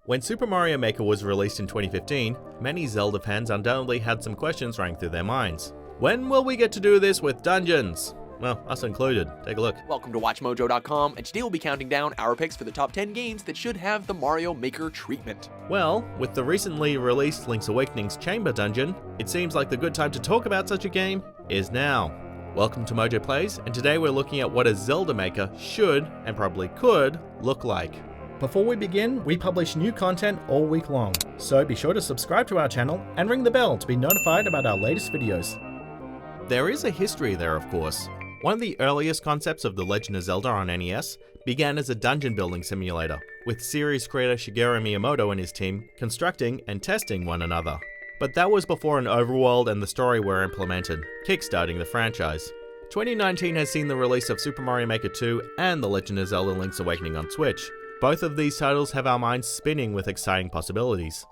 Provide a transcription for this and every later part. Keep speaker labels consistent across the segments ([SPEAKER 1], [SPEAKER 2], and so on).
[SPEAKER 1] When Super Mario Maker was released in 2015, many Zelda fans undoubtedly had some questions running through their minds. When will we get to do this with dungeons? Well, us included. Take a look.
[SPEAKER 2] Welcome to WatchMojo.com, and today we'll be counting down our picks for the top 10 games that should have the Mario Maker treatment.
[SPEAKER 1] Well, with the recently released Link's Awakening's Chamber Dungeon, it seems like the good time to talk about such a game is now. Welcome to MojoPlays, and today we're looking at what a Zelda Maker should, and probably could, look like. Before we begin, we publish new content all week long, so be sure to subscribe to our channel and ring the bell to be notified about our latest videos. There is a history there, of course. One of the earliest concepts of The Legend of Zelda on NES began as a dungeon building simulator, with series creator Shigeru Miyamoto and his team constructing and testing one another. But that was before an Overworld and the story were implemented, kickstarting the franchise. 2019 has seen the release of Super Mario Maker 2 and The Legend of Zelda Link's Awakening on Switch. Both of these titles have our minds spinning with exciting possibilities.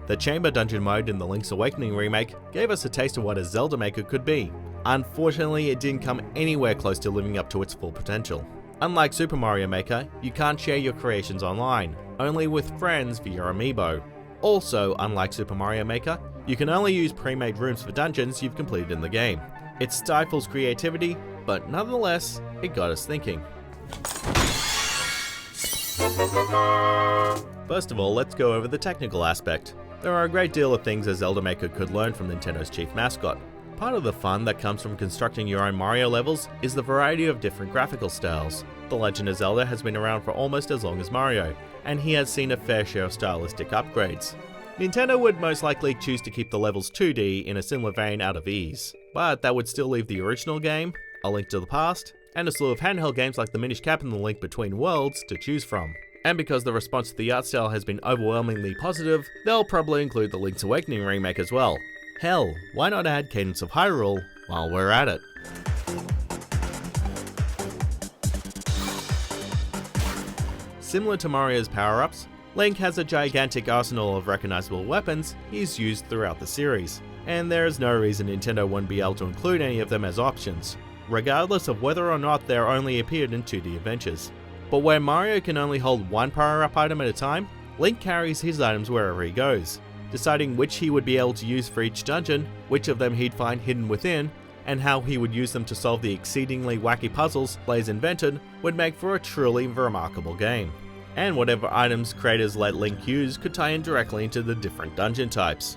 [SPEAKER 1] The Chamber Dungeon mode in the Link's Awakening remake gave us a taste of what a Zelda Maker could be. Unfortunately, it didn't come anywhere close to living up to its full potential. Unlike Super Mario Maker, you can't share your creations online, only with friends via Amiibo. Also, unlike Super Mario Maker, you can only use pre-made rooms for dungeons you've completed in the game. It stifles creativity, but nonetheless, it got us thinking. First of all, let's go over the technical aspect. There are a great deal of things a Zelda Maker could learn from Nintendo's chief mascot. Part of the fun that comes from constructing your own Mario levels is the variety of different graphical styles. The Legend of Zelda has been around for almost as long as Mario, and he has seen a fair share of stylistic upgrades. Nintendo would most likely choose to keep the levels 2D in a similar vein out of ease, but that would still leave the original game, A Link to the Past, and a slew of handheld games like the Minish Cap and the Link Between Worlds to choose from. And because the response to the art style has been overwhelmingly positive, they'll probably include the Link's Awakening remake as well. Hell, why not add Cadence of Hyrule while we're at it? Similar to Mario's power-ups, Link has a gigantic arsenal of recognizable weapons he's used throughout the series, and there is no reason Nintendo wouldn't be able to include any of them as options, regardless of whether or not they're only appeared in 2D adventures. But where Mario can only hold one power-up item at a time, Link carries his items wherever he goes. Deciding which he would be able to use for each dungeon, which of them he'd find hidden within, and how he would use them to solve the exceedingly wacky puzzles players invented would make for a truly remarkable game. And whatever items creators let Link use could tie in directly into the different dungeon types.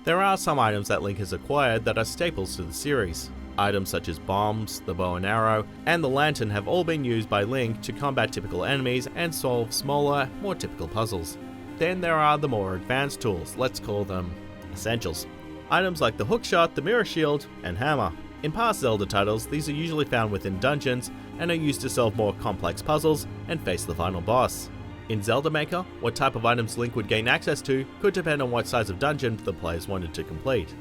[SPEAKER 1] There are some items that Link has acquired that are staples to the series. Items such as bombs, the bow and arrow, and the lantern have all been used by Link to combat typical enemies and solve smaller, more typical puzzles. Then there are the more advanced tools, let's call them essentials. Items like the hookshot, the mirror shield, and hammer. In past Zelda titles, these are usually found within dungeons and are used to solve more complex puzzles and face the final boss. In Zelda Maker, what type of items Link would gain access to could depend on what size of dungeon the players wanted to complete.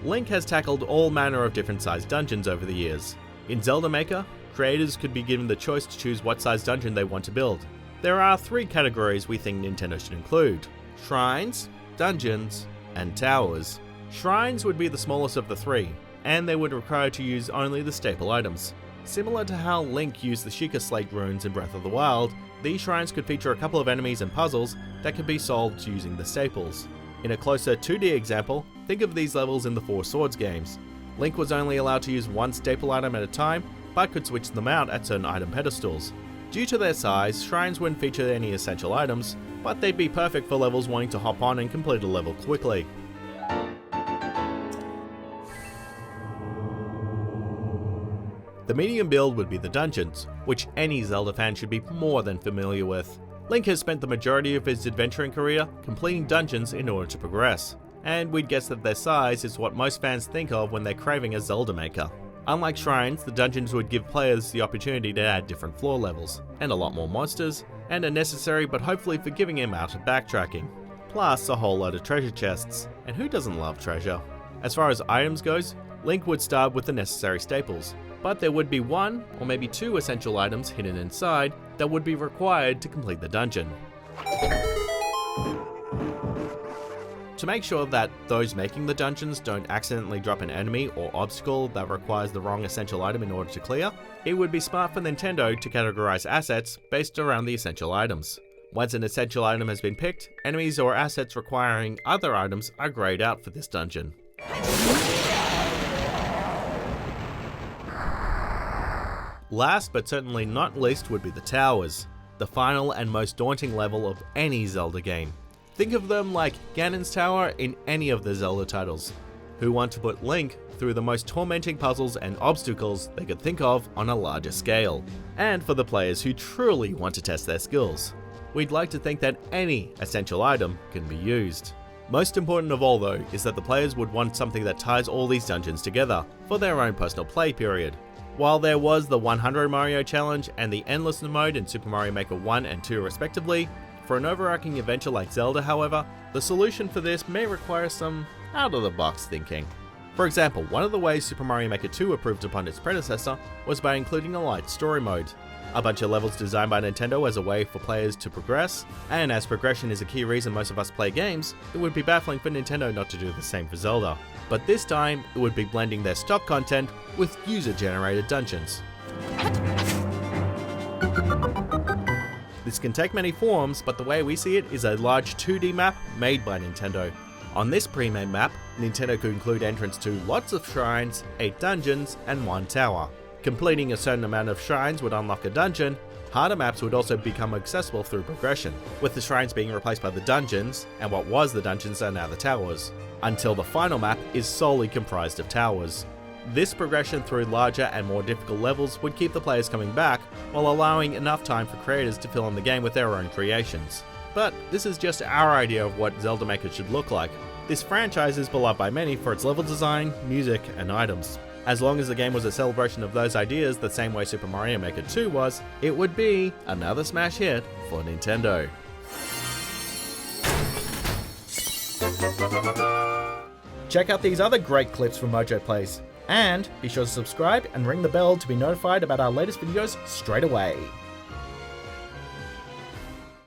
[SPEAKER 1] Link has tackled all manner of different sized dungeons over the years. In Zelda Maker, creators could be given the choice to choose what size dungeon they want to build. There are 3 categories we think Nintendo should include: shrines, dungeons, and towers. Shrines would be the smallest of the 3, and they would require to use only the staple items. Similar to how Link used the Sheikah Slate runes in Breath of the Wild, these shrines could feature a couple of enemies and puzzles that could be solved using the staples. In a closer 2D example, think of these levels in the Four Swords games. Link was only allowed to use one staple item at a time, but could switch them out at certain item pedestals. Due to their size, shrines wouldn't feature any essential items, but they'd be perfect for levels wanting to hop on and complete a level quickly. The medium build would be the dungeons, which any Zelda fan should be more than familiar with. Link has spent the majority of his adventuring career completing dungeons in order to progress, and we'd guess that their size is what most fans think of when they're craving a Zelda Maker. Unlike shrines, the dungeons would give players the opportunity to add different floor levels, and a lot more monsters, and a necessary but hopefully forgiving amount of backtracking. Plus a whole lot of treasure chests, and who doesn't love treasure? As far as items goes, Link would start with the necessary staples, but there would be 1 or maybe 2 essential items hidden inside that would be required to complete the dungeon. To make sure that those making the dungeons don't accidentally drop an enemy or obstacle that requires the wrong essential item in order to clear, it would be smart for Nintendo to categorize assets based around the essential items. Once an essential item has been picked, enemies or assets requiring other items are grayed out for this dungeon. Last but certainly not least would be the towers, the final and most daunting level of any Zelda game. Think of them like Ganon's Tower in any of the Zelda titles, who want to put Link through the most tormenting puzzles and obstacles they could think of on a larger scale, and for the players who truly want to test their skills. We'd like to think that any essential item can be used. Most important of all though is that the players would want something that ties all these dungeons together for their own personal play period. While there was the 100 Mario Challenge and the Endless mode in Super Mario Maker 1 and 2 respectively, for an overarching adventure like Zelda, however, the solution for this may require some out-of-the-box thinking. For example, one of the ways Super Mario Maker 2 improved upon its predecessor was by including a light story mode. A bunch of levels designed by Nintendo as a way for players to progress, and as progression is a key reason most of us play games, it would be baffling for Nintendo not to do the same for Zelda. But this time, it would be blending their stock content with user-generated dungeons. This can take many forms, but the way we see it is a large 2D map made by Nintendo. On this pre-made map, Nintendo could include entrance to lots of shrines, 8 dungeons, and 1 tower. Completing a certain amount of shrines would unlock a dungeon. Harder maps would also become accessible through progression, with the shrines being replaced by the dungeons, and what was the dungeons are now the towers, until the final map is solely comprised of towers. This progression through larger and more difficult levels would keep the players coming back, while allowing enough time for creators to fill in the game with their own creations. But this is just our idea of what Zelda Maker should look like. This franchise is beloved by many for its level design, music, and items. As long as the game was a celebration of those ideas the same way Super Mario Maker 2 was, it would be another smash hit for Nintendo. Check out these other great clips from MojoPlays. And be sure to subscribe and ring the bell to be notified about our latest videos straight away.